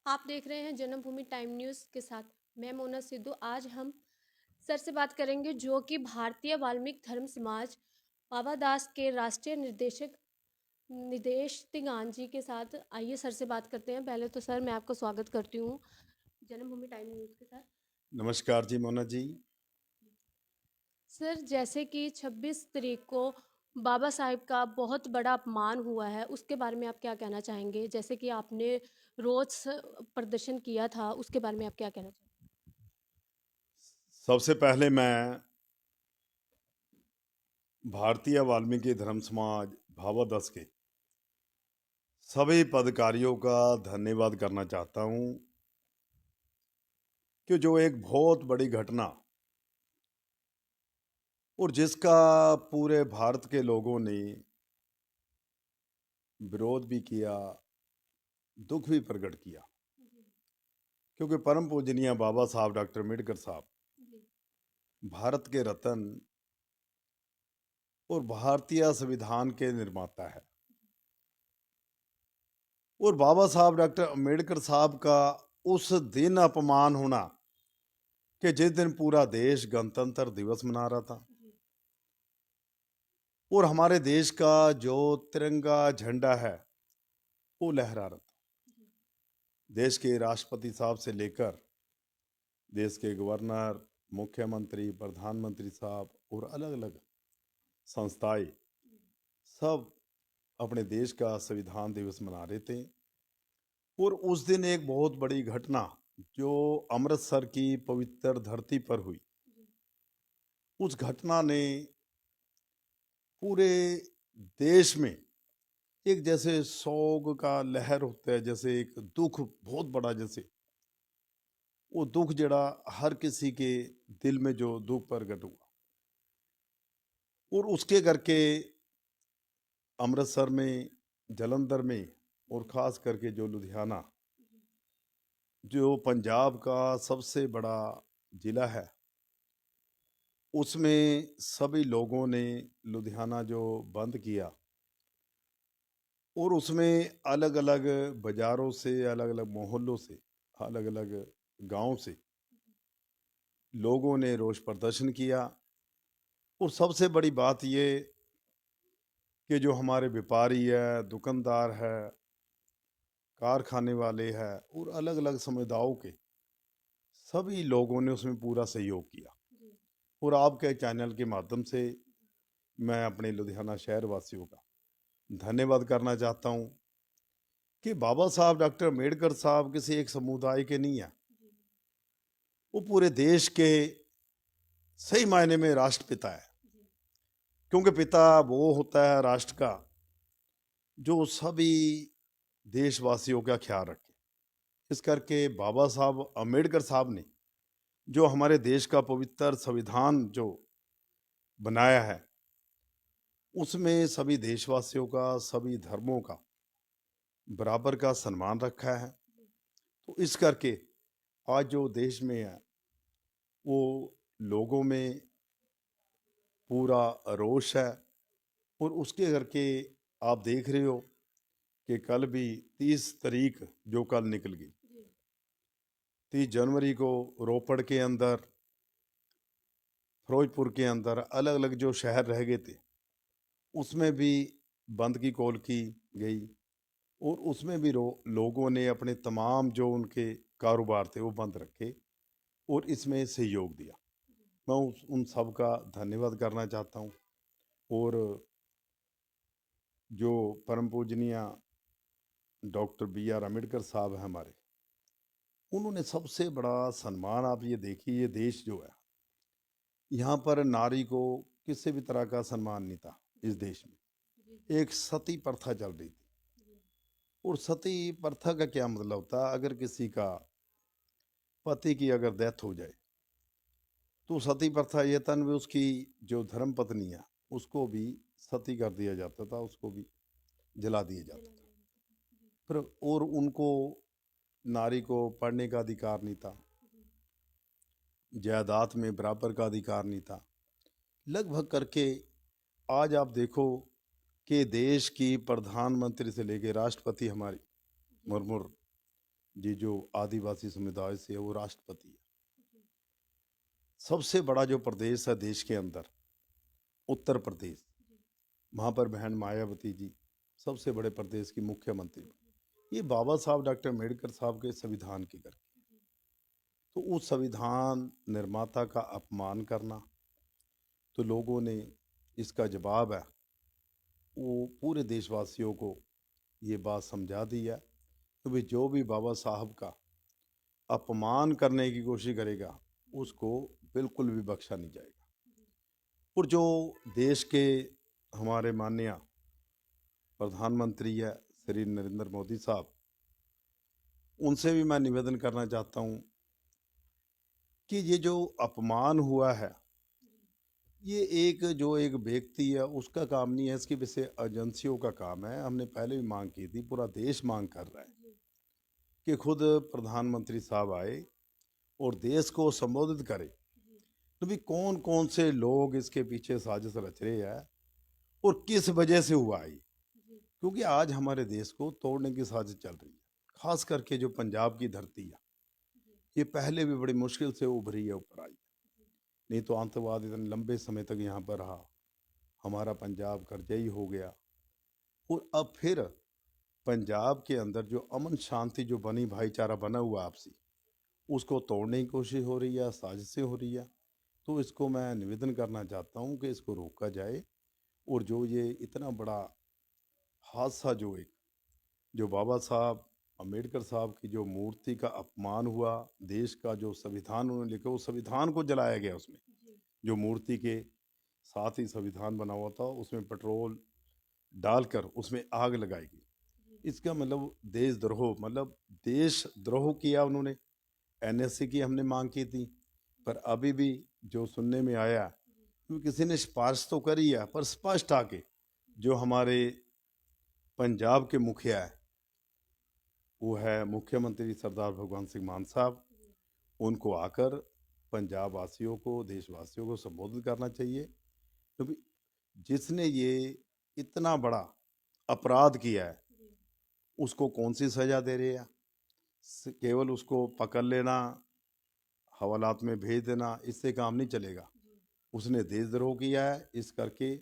आप देख रहे हैं जन्मभूमि टाइम न्यूज़ के साथ। मैं मोना सिद्धू। आज हम सर से बात करेंगे जो कि भारतीय वाल्मीकि धर्म समाज बाबा दास के राष्ट्रीय निर्देशक निदेश तिगान जी के साथ। आइए सर से बात करते हैं। पहले तो सर मैं आपका स्वागत करती हूँ जन्मभूमि टाइम न्यूज़ के साथ। नमस्कार जी मोना जी। सर जैसे कि 26 तारीख को बाबा साहिब का बहुत बड़ा अपमान हुआ है, उसके बारे में आप क्या कहना चाहेंगे? जैसे कि आपने रोज प्रदर्शन किया था, उसके बारे में आप क्या कहना चाहेंगे? सबसे पहले मैं भारतीय वाल्मीकि धर्म समाज भावादस के सभी पदाधिकारियों का धन्यवाद करना चाहता हूं कि जो एक बहुत बड़ी घटना और जिसका पूरे भारत के लोगों ने विरोध भी किया, दुख भी प्रकट किया, जी, क्योंकि परम पूजनीय बाबा साहब डॉक्टर अम्बेडकर साहब जी, भारत के रत्न और भारतीय संविधान के निर्माता है। और बाबा साहब डॉक्टर अम्बेडकर साहब का उस दिन अपमान होना कि जिस दिन पूरा देश गणतंत्र दिवस मना रहा था जी, और हमारे देश का जो तिरंगा झंडा है वो लहरा रहा था। जी, देश के राष्ट्रपति साहब से लेकर देश के गवर्नर, मुख्यमंत्री, प्रधानमंत्री साहब और अलग अलग संस्थाएं सब अपने देश का संविधान दिवस मना रहे थे। और उस दिन एक बहुत बड़ी घटना जो अमृतसर की पवित्र धरती पर हुई, जी, उस घटना ने पूरे देश में एक जैसे सोग का लहर होता है, जैसे एक दुख बहुत बड़ा, जैसे वो दुख जड़ा हर किसी के दिल में जो दुख प्रकट हुआ। और उसके करके अमृतसर में, जलंधर में और जी, ख़ास करके जो लुधियाना, जी, जो पंजाब का सबसे बड़ा ज़िला है, उसमें सभी लोगों ने लुधियाना जो बंद किया और उसमें अलग-अलग बाज़ारों से, अलग-अलग मोहल्लों से, अलग-अलग गाँव से लोगों ने रोष प्रदर्शन किया। और सबसे बड़ी बात ये कि जो हमारे व्यापारी है, दुकानदार है, कारखाने वाले हैं और अलग-अलग समुदायों के सभी लोगों ने उसमें पूरा सहयोग किया। जी, और आपके चैनल के माध्यम से मैं अपने लुधियाना शहर वासियों का धन्यवाद करना चाहता हूँ कि बाबा साहब डॉक्टर अम्बेडकर साहब किसी एक समुदाय के नहीं हैं, जी, वो पूरे देश के सही मायने में राष्ट्रपिता है। जी, क्योंकि पिता वो होता है राष्ट्र का जो सभी देशवासियों का ख्याल रखे। इस करके बाबा साहब अम्बेडकर साहब ने जो हमारे देश का पवित्र संविधान जो बनाया है, उसमें सभी देशवासियों का, सभी धर्मों का बराबर का सम्मान रखा है। जी, तो इस करके आज जो देश में है, वो लोगों में पूरा रोष है। और उसके करके आप देख रहे हो कि कल भी 30 तारीख जो कल निकल गई, जी, 30 जनवरी को रोपड़ के अंदर, फिरोजपुर के अंदर अलग अलग जो शहर रह गए थे, उसमें भी बंद की कॉल की गई। और उसमें भी लोगों ने अपने तमाम जो उनके कारोबार थे वो बंद रखे और इसमें सहयोग दिया। मैं उन सब का धन्यवाद करना चाहता हूँ। और जो परम पूजनीय डॉक्टर बी आर अम्बेडकर साहब हैं हमारे, उन्होंने सबसे बड़ा सम्मान, आप ये देखिए, ये देश जो है, यहाँ पर नारी को किसी भी तरह का सम्मान नहीं था। इस जी, देश में जी, एक सती प्रथा चल रही थी। जी, और सती प्रथा का क्या मतलब होता है? अगर किसी का पति की अगर डेथ हो जाए तो सती प्रथा ये तन भी उसकी जो धर्म पत्नी है उसको भी सती कर दिया जाता था, उसको भी जला दिया जाता जला था। दिया जाता था। जी, फिर और उनको, नारी को पढ़ने का अधिकार नहीं था, जी, जायदाद में बराबर का अधिकार नहीं था। लगभग करके आज आप देखो कि देश की प्रधानमंत्री से लेके राष्ट्रपति हमारी जी, मुर्मू ये जो आदिवासी समुदाय से है वो राष्ट्रपति है। सबसे बड़ा जो प्रदेश है देश के अंदर, उत्तर प्रदेश, वहाँ पर बहन मायावती जी सबसे बड़े प्रदेश की मुख्यमंत्री। ये बाबा साहब डॉक्टर अम्बेडकर साहब के संविधान की करके, तो उस संविधान निर्माता का अपमान करना, तो लोगों ने इसका जवाब है वो पूरे देशवासियों को ये बात समझा दी है कि भाई जो भी बाबा साहब का अपमान करने की कोशिश करेगा उसको बिल्कुल भी बख्शा नहीं जाएगा। और जो देश के हमारे माननीय प्रधानमंत्री है श्री नरेंद्र मोदी साहब, उनसे भी मैं निवेदन करना चाहता हूँ कि ये जो अपमान हुआ है, ये एक व्यक्ति है उसका काम नहीं है, इसके विषय एजेंसियों का काम है। हमने पहले भी मांग की थी, पूरा देश मांग कर रहा है कि खुद प्रधानमंत्री साहब आए और देश को संबोधित करे, तो भी कौन कौन से लोग इसके पीछे साजिश रच रहे हैं और किस वजह से हुआ है। क्योंकि आज हमारे देश को तोड़ने की साजिश चल रही है, खास करके जो पंजाब की धरती है, ये पहले भी बड़ी मुश्किल से उभरी है, ऊपर आई। नहीं तो आतंकवाद इतने लंबे समय तक यहाँ पर रहा, हमारा पंजाब करजई हो गया। और अब फिर पंजाब के अंदर जो अमन शांति जो बनी, भाईचारा बना हुआ आपसी, उसको तोड़ने की कोशिश हो रही है, साजिशें हो रही है। तो इसको मैं निवेदन करना चाहता हूँ कि इसको रोका जाए। और जो ये इतना बड़ा हादसा जो बाबा साहब अम्बेडकर साहब की जो मूर्ति का अपमान हुआ, देश का जो संविधान उन्होंने लिखा, उस संविधान को जलाया गया। उसमें जो मूर्ति के साथ ही संविधान बना हुआ था, उसमें पेट्रोल डालकर उसमें आग लगाई गई। इसका मतलब देशद्रोह, मतलब देशद्रोह किया उन्होंने। एनएससी की हमने मांग की थी, पर अभी भी जो सुनने में आया, क्योंकि किसी ने सिफारिश तो करी है, पर स्पष्ट आके जो हमारे पंजाब के मुखिया है, वो है मुख्यमंत्री सरदार भगवंत सिंह मान साहब, उनको आकर पंजाब वासियों को, देशवासियों को संबोधित करना चाहिए। क्योंकि जिसने ये इतना बड़ा अपराध किया है उसको कौन सी सजा दे रहे हैं। केवल उसको पकड़ लेना, हवालात में भेज देना, इससे काम नहीं चलेगा। उसने देशद्रोह किया है, इस करके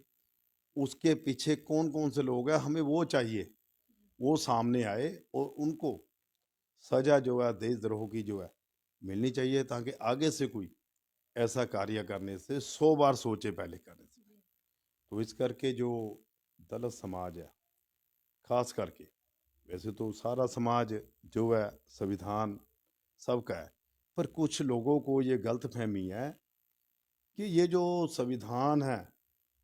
उसके पीछे कौन कौन से लोग हैं, हमें वो चाहिए, वो सामने आए और उनको सजा जो है देशद्रोह की जो है मिलनी चाहिए, ताकि आगे से कोई ऐसा कार्य करने से 100 बार सोचे पहले करने से। तो इस करके जो दलित समाज है, खास करके, वैसे तो सारा समाज जो है संविधान सबका है, पर कुछ लोगों को ये गलत फहमी है कि ये जो संविधान है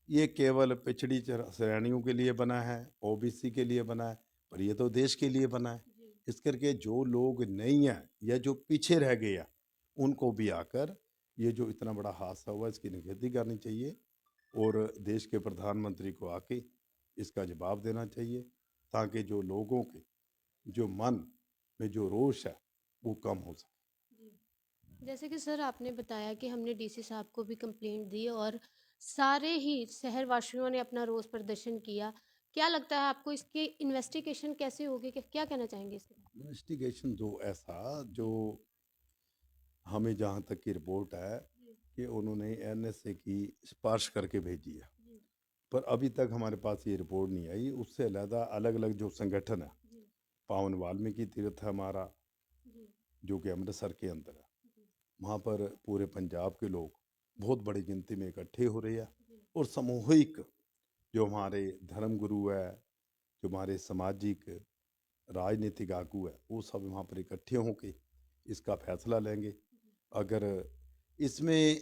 ये केवल पिछड़ी श्रेणियों के लिए बना है, ओबीसी के लिए बना है, पर ये तो देश के लिए बना है। इस करके जो लोग नहीं है या जो पीछे रह गए हैं, उनको भी आकर ये जो इतना बड़ा हादसा हुआ इसकी निखेधी करनी चाहिए और देश के प्रधानमंत्री को आके इसका जवाब देना चाहिए, ताकि जो लोगों के जो मन में जो रोष है वो कम हो सके। जैसे कि सर आपने बताया कि हमने डीसी साहब को भी कंप्लेंट दी और सारे ही शहरवासियों ने अपना रोष प्रदर्शन किया। क्या लगता है आपको इसकी इन्वेस्टिगेशन कैसे होगी? क्या कहना चाहेंगे इसके बारे इन्वेस्टिगेशन जो ऐसा जो हमें जहाँ तक की रिपोर्ट है में? कि उन्होंने एनएसए की सिफारिश करके भेजी है, जी पर अभी तक हमारे पास ये रिपोर्ट नहीं आई। उससे अलग अलग अलग जो संगठन है, जी पावन वाल्मीकि तीर्थ है हमारा, जी जो कि अमृतसर के अंदर है, जी वहाँ पर पूरे पंजाब के लोग बहुत बड़ी गिनती में इकट्ठे हो रहे हैं। जी और सामूहिक जो हमारे धर्म गुरु है, जो हमारे सामाजिक राजनीतिक आगू है, वो सब वहाँ पर इकट्ठे होकर इसका फैसला लेंगे। अगर इसमें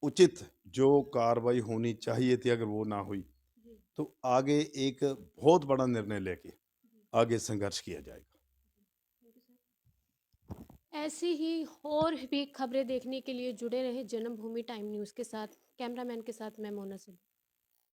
उचित जो कार्रवाई होनी चाहिए थी अगर वो ना हुई, जी तो आगे एक बहुत बड़ा निर्णय लेके जी आगे संघर्ष किया जाएगा। Thank you sir. ऐसी ही और भी खबरें देखने के लिए जुड़े रहे जन्मभूमि टाइम न्यूज़ के साथ। कैमरामैन के साथ मैं मोना सिंह।